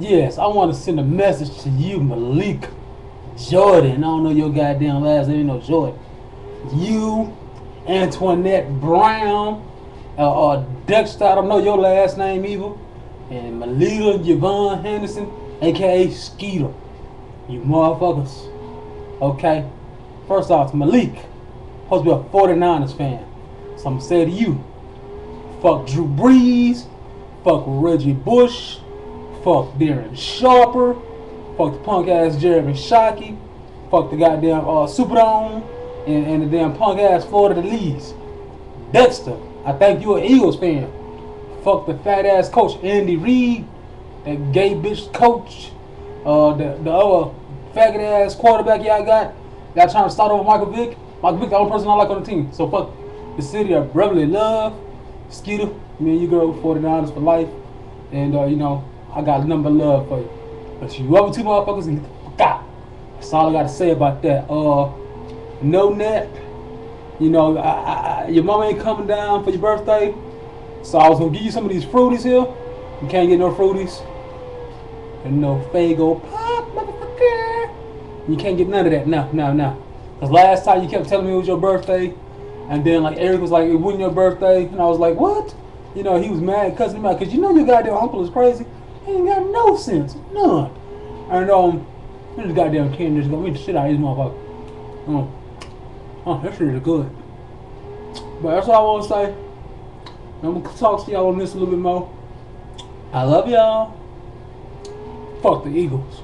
Yes, I want to send a message to you, Malik Jordan. I don't know your goddamn last name, no Jordan. You, Antoinette Brown, Dexter, I don't know your last name either. And Melita Yvonne Henderson, aka Skeeter. You motherfuckers. Okay? First off, Malik, supposed to be a 49ers fan. So I'm gonna say to you, fuck Drew Brees, fuck Reggie Bush, fuck Darren Sharper, fuck the punk ass Jeremy Shockey, fuck the goddamn Superdome, and the damn punk ass Florida Lees. Dexter, I think you an Eagles fan. Fuck the fat ass coach Andy Reid, that gay bitch coach, the other faggot ass quarterback y'all got. Y'all trying to start over Michael Vick. Michael Vick the only person I like on the team. So fuck the city of brotherly love. Skeeter, me and you girl 49ers for life. And you know, I got a number of love for you. But you other two motherfuckers, get the fuck out. That's all I gotta say about that. No net. You know, your mama ain't coming down for your birthday. So I was gonna give you some of these fruities here. You can't get no fruities. And no Fago pop, motherfucker. You can't get none of that. No. Cause last time you kept telling me it was your birthday. And then like Eric was like, it wasn't your birthday. And I was like, what? You know, he was mad, cussing me out. Cause you know your goddamn uncle is crazy. He ain't got no sense. None. And this goddamn candy just gonna eat the shit out of these motherfuckers. That shit is good. But that's all I want to say. I'm gonna talk to y'all on this a little bit more. I love y'all. Fuck the Eagles.